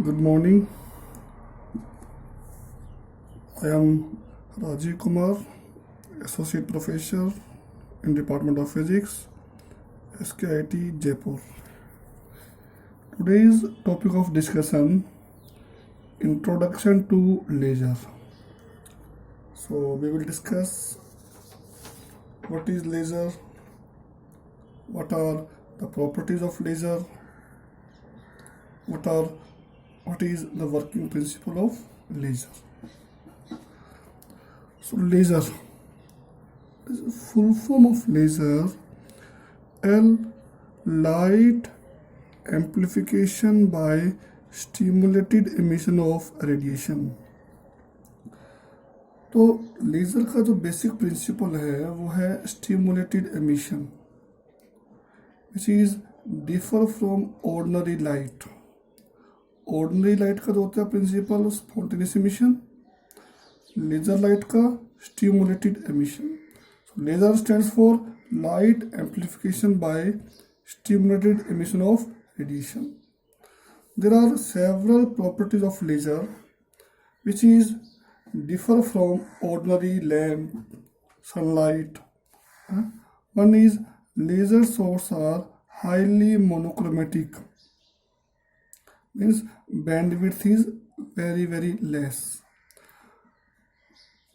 Good morning. I am Rajiv Kumar, Associate Professor in Department of Physics, SKIT Jaipur. Today's topic of discussion: Introduction to laser. So we will discuss what is laser, what are the properties of laser, what is the working principle of laser. So laser, full form of laser, L, light amplification by stimulated emission of radiation. तो laser का जो basic principle है वो है stimulated emission which is differ from ordinary light. Ordinary light का जो होता है principle spontaneous emission, laser light का stimulated emission. Laser stands for light amplification by stimulated emission of radiation. There are several properties of laser which is differ from ordinary lamp, sunlight. One is laser sources are highly monochromatic, means bandwidth is very less.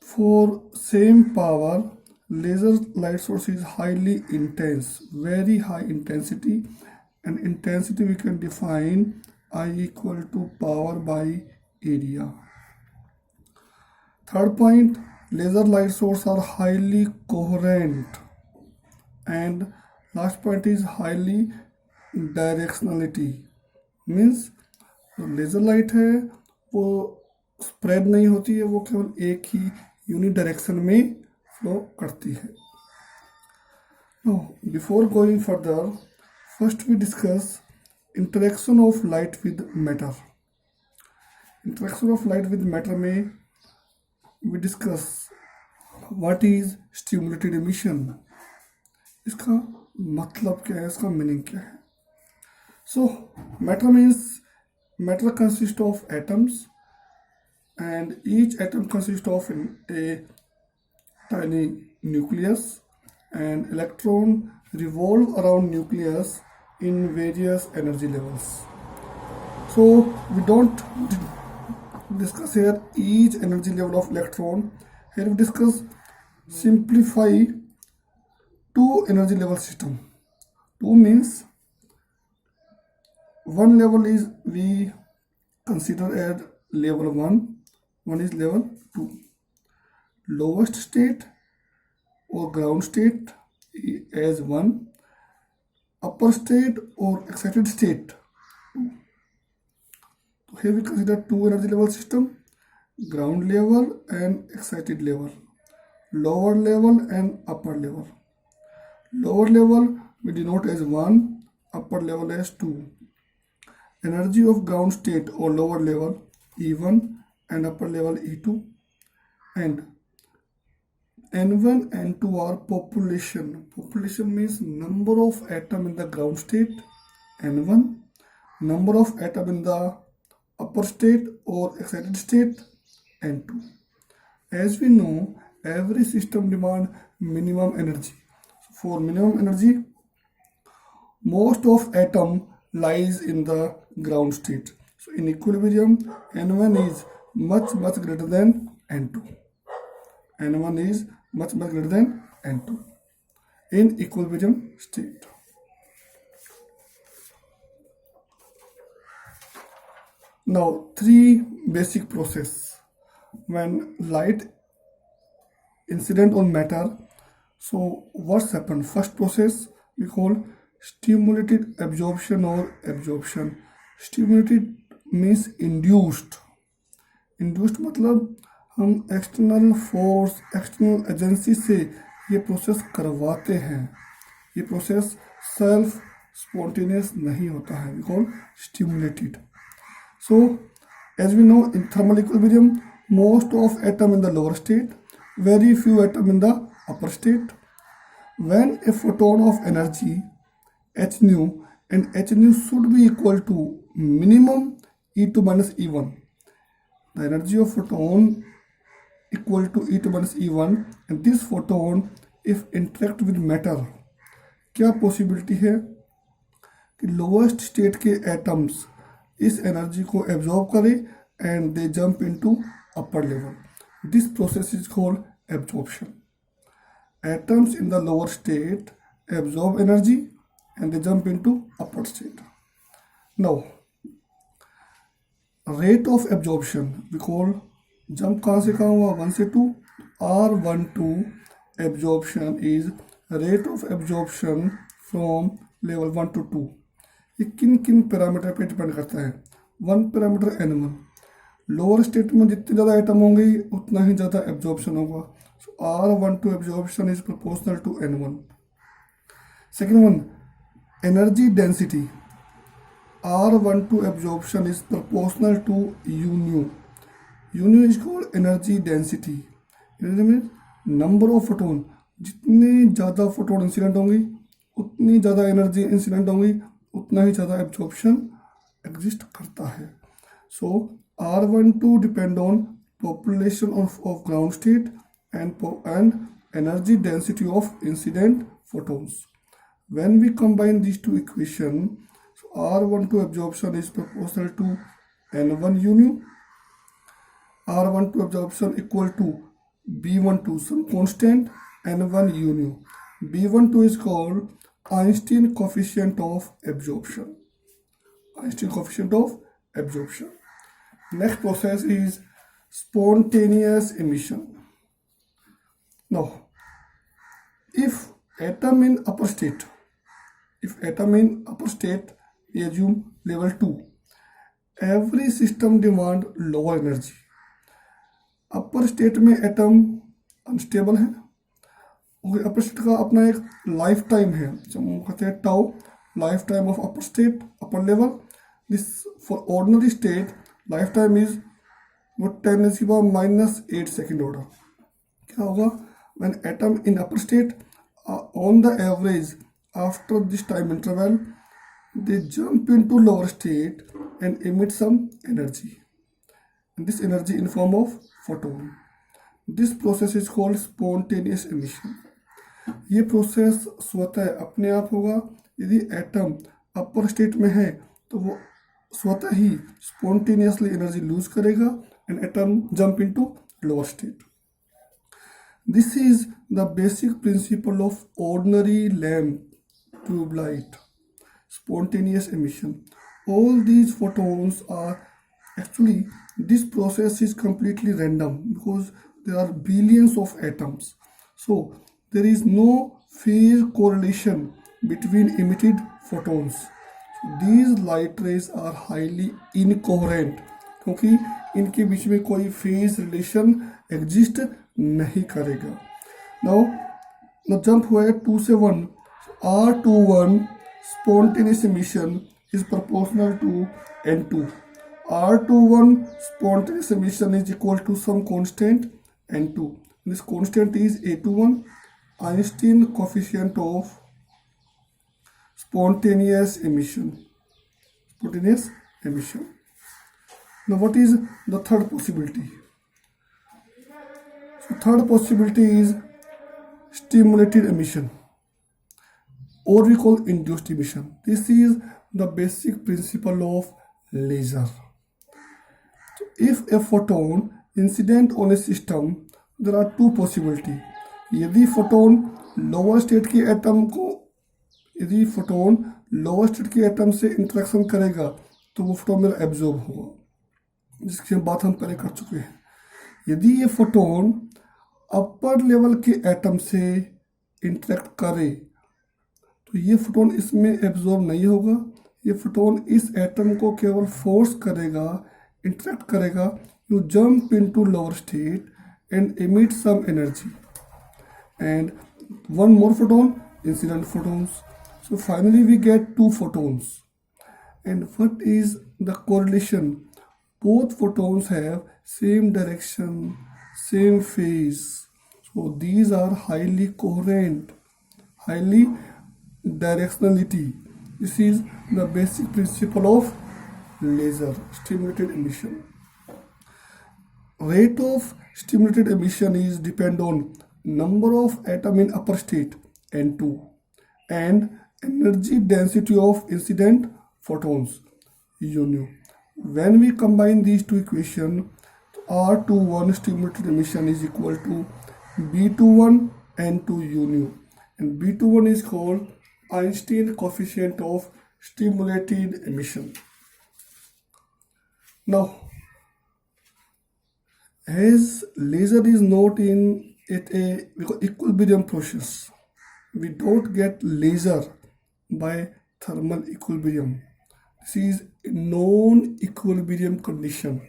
For same power, laser light source is highly intense, very high intensity, and intensity we can define I equal to power by area. Third point, laser light source are highly coherent, and last point is highly directionality, means जो laser light है वो spread नहीं होती है, वो केवल एक ही unit direction में फ्लो करती है. Now, before going further, first we discuss interaction of light with matter. Interaction of light with matter में we discuss what is stimulated emission. इसका मतलब क्या है, इसका मीनिंग क्या है. So matter means matter consists of atoms and each atom consists of a tiny nucleus, and electron revolve around nucleus in various energy levels. So we don't discuss here each energy level of electron. Here we discuss simplify two energy level system. Two means one level is we consider as level 1, one is level 2. Lowest state or ground state as 1, upper state or excited state 2. So here we consider two energy level system, ground level and excited level, lower level and upper level. Lower level we denote as 1, upper level as 2. Energy of ground state or lower level E1 and upper level E2, and N1 and N2 are population. Population means number of atom in the ground state N1, number of atom in the upper state or excited state N2. As we know, every system demand minimum energy. For minimum energy, most of atom lies in the ground state. So in equilibrium, N1 is much greater than N2. N1 is much greater than N2 in equilibrium state. Now, three basic process when light incident on matter. So what's happened? First process we call stimulated absorption or absorption. Stimulated means induced. Induced मतलब हम external force, external agency से ये process करवाते हैं. ये process self spontaneous नहीं होता है, we call stimulated. So as we know in thermal equilibrium most of atom in the lower state, very few atom in the upper state. When a photon of energy h nu, and h nu should be equal to minimum E2 minus E1. The energy of photon equal to E2 minus E1, and this photon if interact with matter, क्या possibility है कि lowest state के atoms इस energy को absorb करें and they jump into upper level. This process is called absorption. Atoms in the lower state absorb energy and they jump into upper state. Now rate of absorption we call, jump कहाँ से कहाँ हुआ, 1 से 2. R12 absorption is rate of absorption from level 1 to 2. ये किन किन parameter पे depend करता है. One parameter N1, lower state में जितने ज़्यादा एटम होंगे उतना ही ज़्यादा एब्जॉर्प्शन होगा. So R12 absorption is proportional to N1. Second one, energy density. R12 absorption is proportional to U nu. U nu is called energy density. Energy means number of photon. जितने ज़्यादा photon incident होंगी उतनी ज़्यादा energy incident होंगी, उतना ही ज़्यादा absorption exist करता है. सो R12 depend on population of ground state and energy density of incident photons. When we combine these two equations, so R12 absorption is proportional to N1 U nu. R12 absorption equal to B12, some constant, N1 U nu. B12 is called Einstein coefficient of absorption. Einstein coefficient of absorption. Next process is spontaneous emission. Now, if atom in upper state, we assume level 2, every system demand lower energy. Upper state में atom unstable है और अपर state का अपना एक life time है, जो कहते हैं tau, life time of upper state, upper level. This for ordinary state life time is वो 10⁻⁻8 सेकेंड ऑर्डर. क्या होगा when atom in upper state on the average after this time interval they jump into lower state and emit some energy, and this energy in form of photon. This process is called spontaneous emission. ये process स्वतः अपने आप होगा. यदि atom अपर state में है तो वो स्वतः ही स्पॉन्टेनियसली एनर्जी लूज करेगा and atom jump into lower state. This is the basic principle of ordinary lamp tube light, spontaneous emission. All these photons are actually, this process is completely random because there are billions of atoms. So there is no phase correlation between emitted photons. So these light rays are highly incoherent क्योंकि इनके बीच में कोई phase relation exist नहीं करेगा. Now jump हुआ है 2 से 1. R21 spontaneous emission is proportional to N2. R21 spontaneous emission is equal to some constant N2. This constant is A21, Einstein coefficient of spontaneous emission. Now what is the third possibility? So third possibility is stimulated emission, or we call induced emission. This is the basic principle of laser. So if a photon incident on a system, there are two possibilities. यदि photon lower state के atom से interaction करेगा तो वो photon मेरा absorb होगा, जिसकी बात हम पहले कर चुके हैं. यदि ये फोटोन अपर लेवल के एटम से इंटरेक्ट करे तो ये फोटोन इसमें एब्जॉर्ब नहीं होगा. ये फोटोन इस एटम को केवल फोर्स करेगा, इंटरेक्ट करेगा, you jump into lower state and emit some energy, and one more photon, incident photons. So finally we get 2 photons. And what is the correlation? Both photons have same direction, same phase. So these are highly coherent, highly directionality. This is the basic principle of laser stimulated emission. Rate of stimulated emission is depend on number of atom in upper state N2 and energy density of incident photons UNU. When we combine these two equations, R21 stimulated emission is equal to B21 N2 UNU, and B21 is called Einstein coefficient of stimulated emission. Now, as laser is not in a equilibrium process, we don't get laser by thermal equilibrium. This is non equilibrium condition.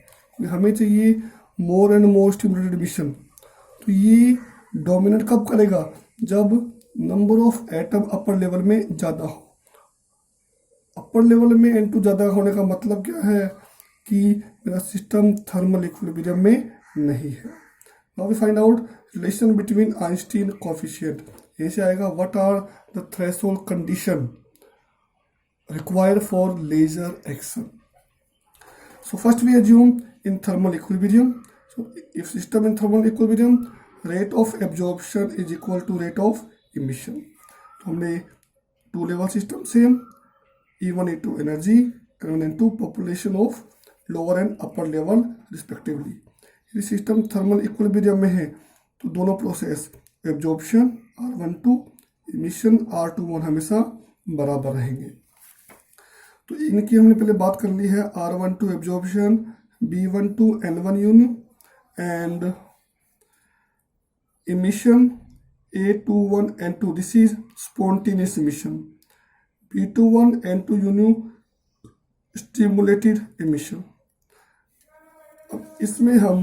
हमें चाहिए more and more stimulated emission, तो ये dominate कब करेगा? जब number of atom upper level में ज़्यादा हो। अपर लेवल में N2 ज़्यादा होने का मतलब क्या है कि मेरा सिस्टम थर्मल इक्विलिब्रियम में नहीं है। Now we find out relation between Einstein coefficient. ऐसे आएगा, what are the threshold condition required for laser action. So first we assume in thermal equilibrium. So if system in thermal equilibrium, rate of absorption is equal to rate of emission. तो हमने two level system same, E1 E2 energy, N1 N2 population of lower and upper level respectively. यदि system thermal equilibrium में है तो दोनों process absorption R12 emission R21 हमेशा बराबर रहेंगे। तो इनकी हमने पहले बात कर ली है, R12 एब्जॉर्प्शन, B12 N1 यूनि and emission A21 N2, this is spontaneous emission. B21 N2 यूनि stimulated emission. अब इसमें हम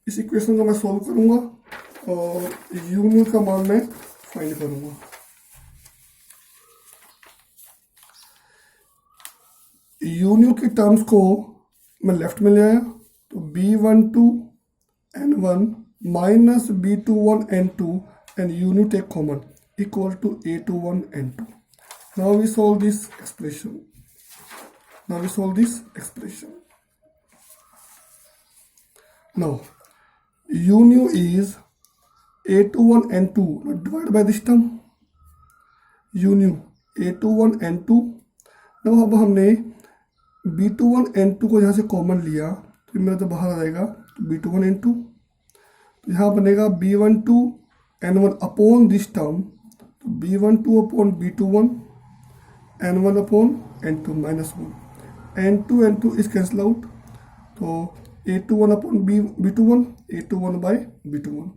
इस इक्वेशन को मैं सॉल्व करूंगा और यूनि का मान मैं फाइंड करूंगा। यूनियन के टर्म्स को मैं लेफ्ट में ले आया, तो B12 N1 minus B21 N2 and union take common equal to A21 N2. Now we solve this expression. Now union is A21 N2 divided by this term union A21 N2. now अब हमने B21 N2 को यहाँ से common लिया तो मेरा तो बाहर आ जाएगा, तो B21 N2, तो यहाँ बनेगा B12 N1 upon this term, तो B12 upon B21 N1 upon N2 minus 1, N2 N2 is cancel out, तो A21 upon B21 A21 bye B21,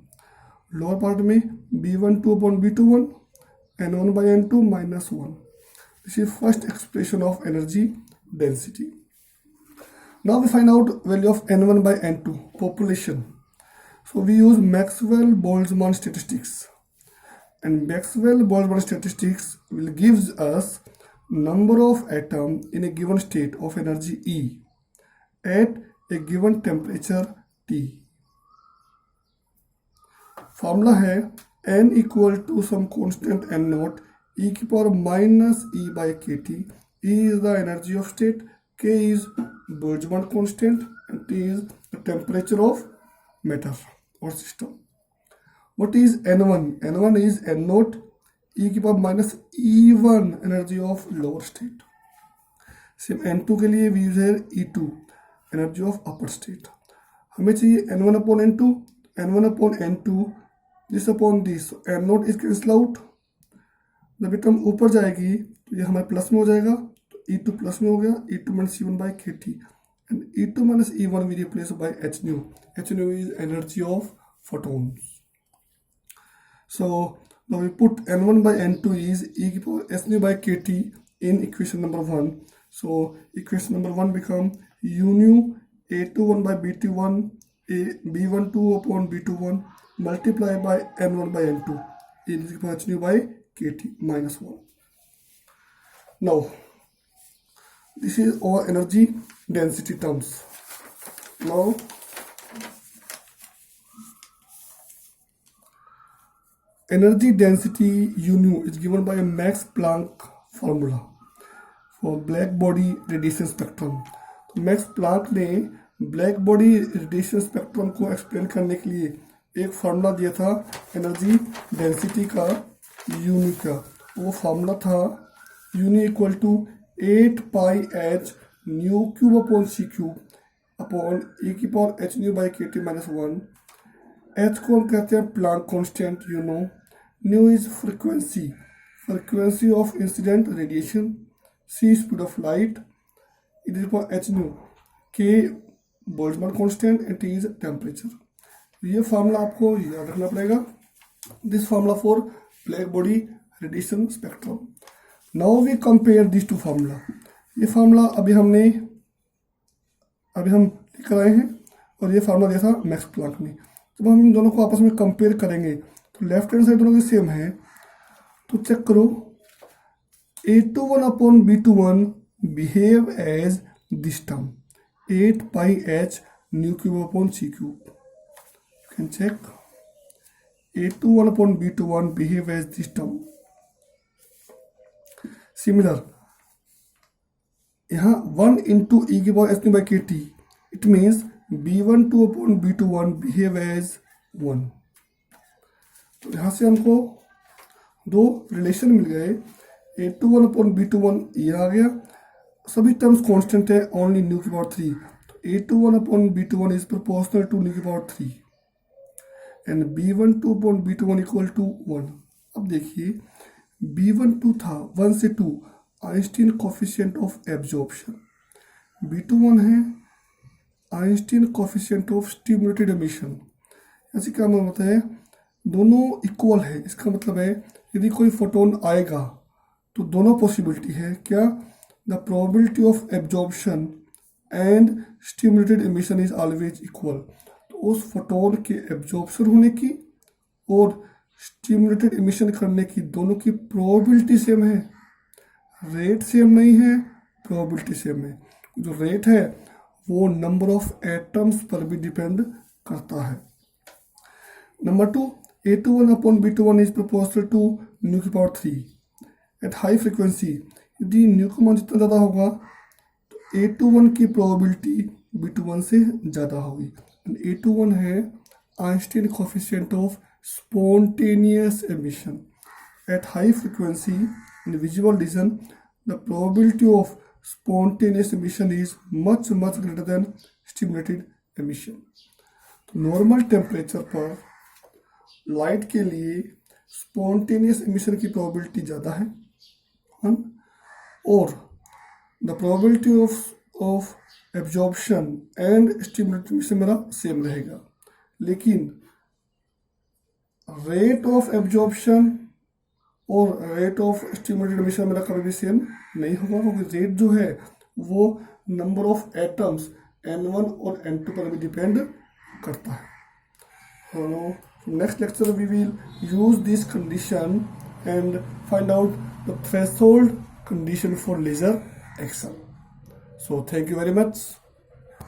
lower part में B12 upon B21 N1 by N2 minus 1. This is first expression of energy density. Now we find out value of N1 by N2 population. So we use Maxwell-Boltzmann statistics, and Maxwell-Boltzmann statistics will gives us number of atom in a given state of energy E at a given temperature T. Formula है N equal to some constant N naught e की power minus E by kT. E is the energy of state, K is Boltzmann constant, and T is the temperature of matter or system. What is N1? N1 is N naught E की power minus E1 energy of lower state. Same N2 के लिए we use है E2 energy of upper state. हमें चाहिए N1 upon N2, N1 upon N2, this upon this, N naught is cancel out. जब ये term ऊपर जाएगी तो ये हमारे प्लस में हो जाएगा, तो E2 प्लस में हो गया, E2 minus E1 by kT, and E2 minus E1 we replace by h nu. H nu is energy of photons. So now we put N1 by N2 is e की power h nu by kT in equation number 1. So equation number 1 become u nu A21 by B21 B12 upon B21 multiplied by N1 by N2 e की power h nu by kT minus 1. Now this is our energy density terms. Now energy density U nu is given by a Max Planck formula और black body radiation spectrum. तो max Planck ने black body radiation spectrum को explain करने के लिए एक formula दिया था एनर्जी डेंसिटी का, यूनी का। वो फार्मूला था u nu equal to 8 pi h nu cube upon c cube upon e की power h nu by KT minus 1। H को हम कहते हैं Planck constant, you know. Nu is frequency of incident radiation, c speed of light, it is for h nu, k Boltzmann constant and t is temperature. ये फार्मूला आपको याद रखना पड़ेगा, this formula for black body radiation spectrum. Now we compare this to formula. ये formula अभी हम लेकर आए हैं और ये फार्मूला दिया था मैक्स प्लैंक ने। जब हम इन दोनों को आपस में कंपेयर करेंगे तो लेफ्ट हैंड साइड दोनों की सेम है, तो चेक करो। A21 upon B21 behave as this term 8 pi h nu cube upon c cube. You can check A21 upon B21 behave as this term. Similar, यहाँ 1 into e की power h nu by KT, it means B12 upon B21 behave as 1। तो यहाँ से हमको दो relation मिल गए, A21 upon B21 ये आ गया, सभी टर्म्स कांस्टेंट है, ओनली न्यू की पावर 3। तो A21 upon B21 is proportional to nu की power 3 and B12 upon B21 equal to 1। अब देखिए B12 था 1 से 2 Einstein coefficient of absorption, B21 है Einstein coefficient of stimulated emission. ऐसे क्या मतलब होता है, दोनों इक्वल है। इसका मतलब है यदि कोई फोटोन आएगा तो दोनों पॉसिबिलिटी है क्या, the probability of absorption and stimulated emission is always equal. तो उस फोटोन के एब्जॉर्प्शन होने की और स्टिमुलेटेड एमिशन करने की दोनों की प्रोबेबिलिटी सेम है, रेट सेम नहीं है, प्रोबेबिलिटी सेम है। जो रेट है वो नंबर ऑफ एटम्स पर भी डिपेंड करता है। Number 2, A21 upon B21 is proportional to nu की पावर 3 एट हाई फ्रिक्वेंसी। यदि न्यू का मान जितना ज़्यादा होगा तो A21 की प्रोबेबिलिटी B21 से ज़्यादा होगी। A21 है Einstein coefficient of spontaneous emission at high frequency in visual region, the probability of spontaneous emission is much greater than stimulated emission. तो नॉर्मल टेम्परेचर पर लाइट के लिए स्पॉन्टेनियस एमिशन की प्रोबेबिलिटी ज़्यादा है और the probability of absorption and stimulated emission मेरा same रहेगा, लेकिन रेट ऑफ एब्जॉर्प्शन और रेट ऑफ स्टिमुलेटेड एमिशन मेरा कभी भी सेम नहीं होगा, क्योंकि रेट जो है वो नंबर ऑफ एटम्स N1 और N2 पर भी डिपेंड करता है। Next lecture we will use this condition and find out the threshold condition for laser action. So thank you very much.